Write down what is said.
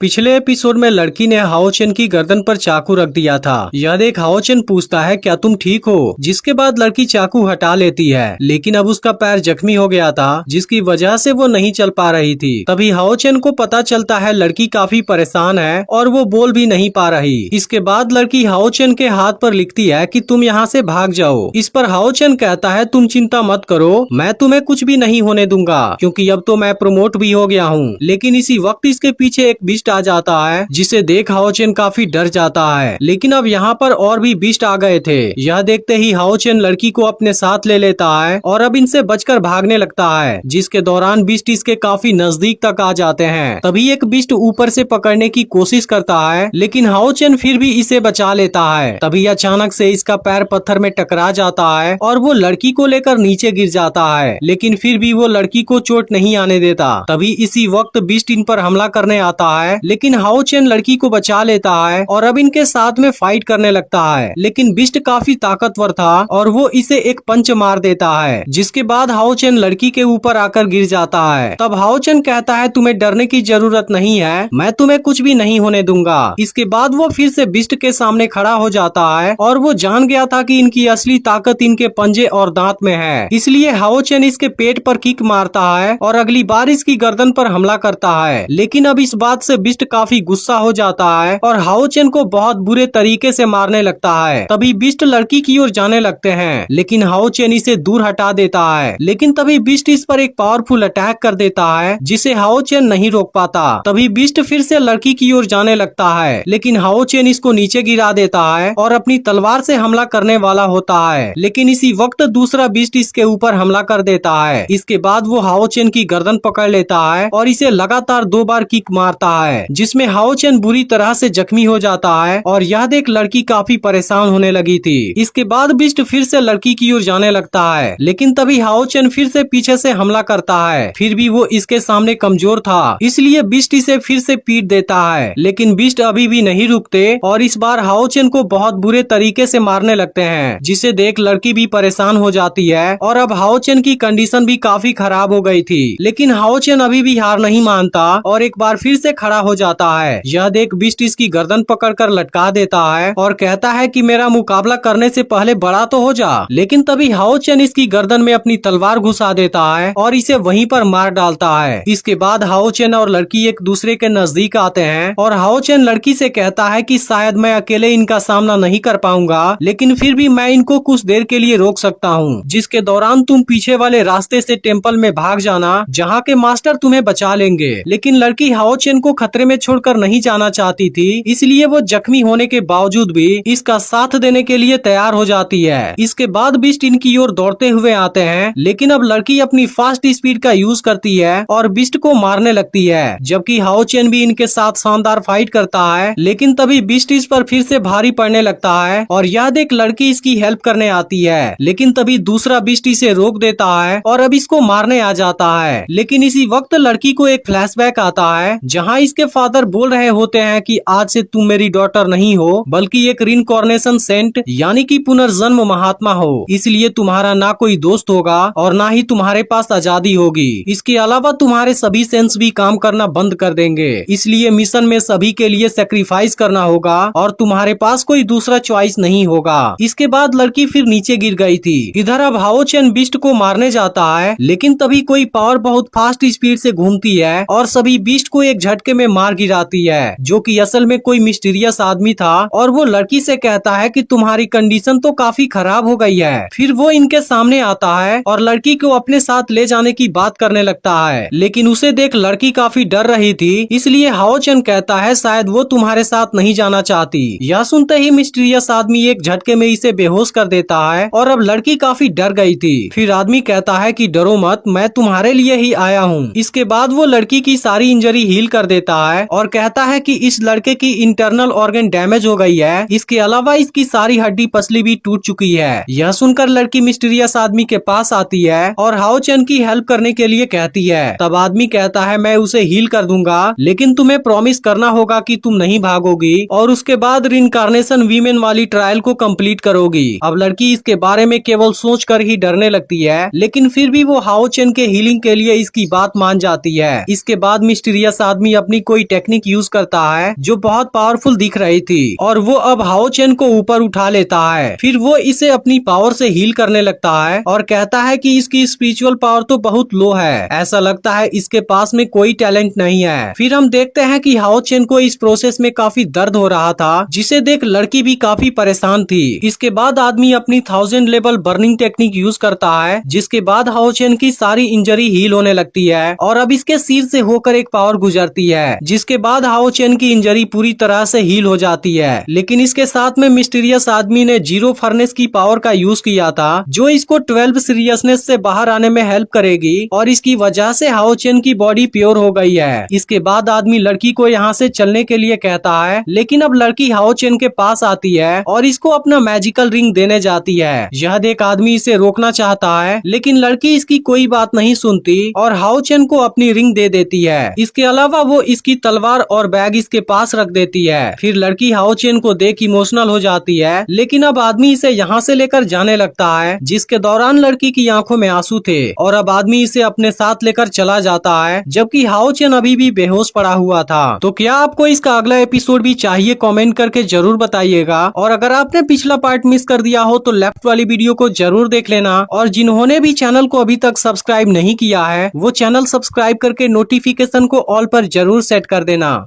पिछले एपिसोड में लड़की ने हाओ चेन की गर्दन पर चाकू रख दिया था। यह देख हाओ चेन पूछता है क्या तुम ठीक हो, जिसके बाद लड़की चाकू हटा लेती है, लेकिन अब उसका पैर जख्मी हो गया था जिसकी वजह से वो नहीं चल पा रही थी। तभी हाओ चेन को पता चलता है लड़की काफी परेशान है और वो बोल भी नहीं पा रही। इसके बाद लड़की हाओ चेन के हाथ पर लिखती है कि तुम यहाँ से भाग जाओ। इस पर हाओ चेन कहता है तुम चिंता मत करो, मैं तुम्हें कुछ भी नहीं होने दूंगा क्योंकि अब तो मैं प्रमोट भी हो गया हूँ। लेकिन इसी वक्त इसके पीछे एक बिस्ट आ जाता है जिसे देख हाओ चेन काफी डर जाता है। लेकिन अब यहाँ पर और भी बिस्ट आ गए थे। यह देखते ही हाओ चेन लड़की को अपने साथ ले लेता है और अब इनसे बचकर भागने लगता है, जिसके दौरान बिस्ट इसके काफी नजदीक तक आ जाते हैं। तभी एक बिस्ट ऊपर से पकड़ने की कोशिश करता है, लेकिन हाओ चेन फिर भी इसे बचा लेता है। तभी अचानक से इसका पैर पत्थर में टकरा जाता है और वो लड़की को लेकर नीचे गिर जाता है, लेकिन फिर भी वो लड़की को चोट नहीं आने देता। तभी इसी वक्त बिस्ट इन पर हमला करने आता है, लेकिन हाओ चेन लड़की को बचा लेता है और अब इनके साथ में फाइट करने लगता है। लेकिन बिस्ट काफी ताकतवर था और वो इसे एक पंच मार देता है, जिसके बाद हाओ चेन लड़की के ऊपर आकर गिर जाता है। तब हाओ चेन कहता है तुम्हें डरने की जरूरत नहीं है, मैं तुम्हें कुछ भी नहीं होने दूंगा। इसके बाद वो फिर से बिस्ट के सामने खड़ा हो जाता है और वो जान गया था कि इनकी असली ताकत इनके पंजे और दांत में है। इसलिए हाओ चेन इसके पेट पर किक मारता है और अगली बार इसकी गर्दन पर हमला करता है। लेकिन अब इस बात से बिस्ट काफी गुस्सा हो जाता है और हाओ चेन को बहुत बुरे तरीके से मारने लगता है। तभी बिस्ट लड़की की ओर जाने लगते हैं, लेकिन हाओ चेन इसे दूर हटा देता है। लेकिन तभी बिस्ट इस पर एक पावरफुल अटैक कर देता है जिसे हाओ चेन नहीं रोक पाता। तभी बिस्ट फिर से लड़की की ओर जाने लगता है, लेकिन हाओ चेन इसको नीचे गिरा देता है और अपनी तलवार से हमला करने वाला होता है। लेकिन इसी वक्त दूसरा बिस्ट इसके ऊपर हमला कर देता है। इसके बाद वो हाओ चेन की गर्दन पकड़ लेता है और इसे लगातार 2 बार किक मारता है, जिसमें हाओ चेन बुरी तरह से जख्मी हो जाता है और यह देख लड़की काफी परेशान होने लगी थी। इसके बाद बिस्ट फिर से लड़की की ओर जाने लगता है, लेकिन तभी हाओ चेन फिर से पीछे से हमला करता है। फिर भी वो इसके सामने कमजोर था, इसलिए बिस्ट इसे फिर से पीट देता है। लेकिन बिस्ट अभी भी नहीं रुकते और इस बार हाओ चेन को बहुत बुरे तरीके से मारने लगते हैं, जिसे देख लड़की भी परेशान हो जाती है और अब हाओ चेन की कंडीशन भी काफी खराब हो गई थी। लेकिन हाओ चेन अभी भी हार नहीं मानता और एक बार फिर से खड़ा हो जाता है। यह देख बिस्ट इसकी गर्दन पकड़कर लटका देता है और कहता है कि मेरा मुकाबला करने से पहले बड़ा तो हो जा। लेकिन तभी हाओ चेन इसकी गर्दन में अपनी तलवार घुसा देता है और इसे वहीं पर मार डालता है। इसके बाद हाओ चेन और लड़की एक दूसरे के नजदीक आते हैं और हाओ चेन लड़की से कहता है कि शायद मैं अकेले इनका सामना नहीं कर पाऊंगा, लेकिन फिर भी मैं इनको कुछ देर के लिए रोक सकता हूँ, जिसके दौरान तुम पीछे वाले रास्ते से टेम्पल में भाग जाना, जहाँ के मास्टर तुम्हें बचा लेंगे। लेकिन लड़की हाओ चेन को खतरे में छोड़कर नहीं जाना चाहती थी, इसलिए वो जख्मी होने के बावजूद भी इसका साथ देने के लिए तैयार हो जाती है। इसके बाद बिस्ट इनकी ओर दौड़ते हुए आते हैं, लेकिन अब लड़की अपनी फास्ट स्पीड का यूज करती है और बिस्ट को मारने लगती है, जबकि हाओ चेन भी इनके साथ शानदार फाइट करता है। लेकिन तभी बिस्ट इस पर फिर से भारी पड़ने लगता है और यह देख लड़की इसकी हेल्प करने आती है। लेकिन तभी दूसरा बिस्ट इसे रोक देता है और अब इसको मारने आ जाता है। लेकिन इसी वक्त लड़की को एक फ्लैशबैक आता है, जहाँ इसके फादर बोल रहे होते हैं कि आज से तुम मेरी डॉटर नहीं हो, बल्कि एक रिनकॉर्नेशन सेंट यानी कि पुनर्जन्म महात्मा हो। इसलिए तुम्हारा ना कोई दोस्त होगा और ना ही तुम्हारे पास आजादी होगी। इसके अलावा तुम्हारे सभी सेंस भी काम करना बंद कर देंगे। इसलिए मिशन में सभी के लिए सेक्रीफाइस करना होगा और तुम्हारे पास कोई दूसरा चॉइस नहीं होगा। इसके बाद लड़की फिर नीचे गिर गई थी। इधर अब हाओ चेन बिस्ट को मारने जाता है, लेकिन तभी कोई पावर बहुत फास्ट स्पीड से घूमती है और सभी बिस्ट को एक झटके में मार गिराती है, जो कि असल में कोई मिस्टीरियस आदमी था और वो लड़की से कहता है कि तुम्हारी कंडीशन तो काफी खराब हो गई है। फिर वो इनके सामने आता है और लड़की को अपने साथ ले जाने की बात करने लगता है, लेकिन उसे देख लड़की काफी डर रही थी, इसलिए हाओ चेन कहता है शायद वो तुम्हारे साथ नहीं जाना चाहती। यह सुनते ही मिस्टीरियस आदमी एक झटके में इसे बेहोश कर देता है और अब लड़की काफी डर गई थी। फिर आदमी कहता है कि डरो मत, मैं तुम्हारे लिए ही आया हूँ। इसके बाद वो लड़की की सारी इंजरी हील कर देता है और कहता है कि इस लड़के की इंटरनल ऑर्गन डैमेज हो गई है, इसके अलावा इसकी सारी हड्डी पसली भी टूट चुकी है। यह सुनकर लड़की मिस्टीरियस आदमी के पास आती है और हाओ चेन की हेल्प करने के लिए कहती है। तब आदमी कहता है मैं उसे हील कर दूंगा, लेकिन तुम्हें प्रॉमिस करना होगा कि तुम नहीं भागोगी और उसके बाद रिनकार्नेशन वीमेन वाली ट्रायल को कंप्लीट करोगी। अब लड़की इसके बारे में केवल सोचकर ही डरने लगती है, लेकिन फिर भी वो हाओ चेन के हीलिंग के लिए इसकी बात मान जाती है। इसके बाद मिस्टीरियस आदमी अपनी कोई टेक्निक यूज करता है जो बहुत पावरफुल दिख रही थी और वो अब हाओ चेन को ऊपर उठा लेता है। फिर वो इसे अपनी पावर से हील करने लगता है और कहता है कि इसकी स्पिरिचुअल पावर तो बहुत लो है, ऐसा लगता है इसके पास में कोई टैलेंट नहीं है। फिर हम देखते हैं कि हाओ चेन को इस प्रोसेस में काफी दर्द हो रहा था, जिसे देख लड़की भी काफी परेशान थी। इसके बाद आदमी अपनी 1000 लेवल बर्निंग टेक्निक यूज करता है, जिसके बाद हाओ चेन की सारी इंजरी हील होने लगती है और अब इसके सिर से होकर एक पावर गुजरती है, जिसके बाद हाओ चेन की इंजरी पूरी तरह से हील हो जाती है। लेकिन इसके साथ में मिस्टीरियस आदमी ने जीरो फर्नेस की पावर का यूज किया था, जो इसको 12 सीरियसनेस से बाहर आने में हेल्प करेगी और इसकी वजह से हाओ चेन की बॉडी प्योर हो गई है। इसके बाद आदमी लड़की को यहाँ से चलने के लिए कहता है, लेकिन अब लड़की हाओ चेन के पास आती है और इसको अपना मैजिकल रिंग देने जाती है। यह देख आदमी इसे रोकना चाहता है, लेकिन लड़की इसकी कोई बात नहीं सुनती और हाओ चेन को अपनी रिंग दे देती है। इसके अलावा वो इसकी तलवार और बैग इसके पास रख देती है। फिर लड़की हाओ चेन को देख इमोशनल हो जाती है, लेकिन अब आदमी इसे यहाँ से लेकर जाने लगता है, जिसके दौरान लड़की की आंखों में आंसू थे और अब आदमी इसे अपने साथ लेकर चला जाता है, जबकि हाओ चेन अभी भी बेहोश पड़ा हुआ था। तो क्या आपको इसका अगला एपिसोड भी चाहिए? कमेंट करके जरूर बताइएगा। और अगर आपने पिछला पार्ट मिस कर दिया हो तो लेफ्ट वाली वीडियो को जरूर देख लेना, और जिन्होंने भी चैनल को अभी तक सब्सक्राइब नहीं किया है वो चैनल सब्सक्राइब करके नोटिफिकेशन को ऑल पर जरूर सेट कर देना।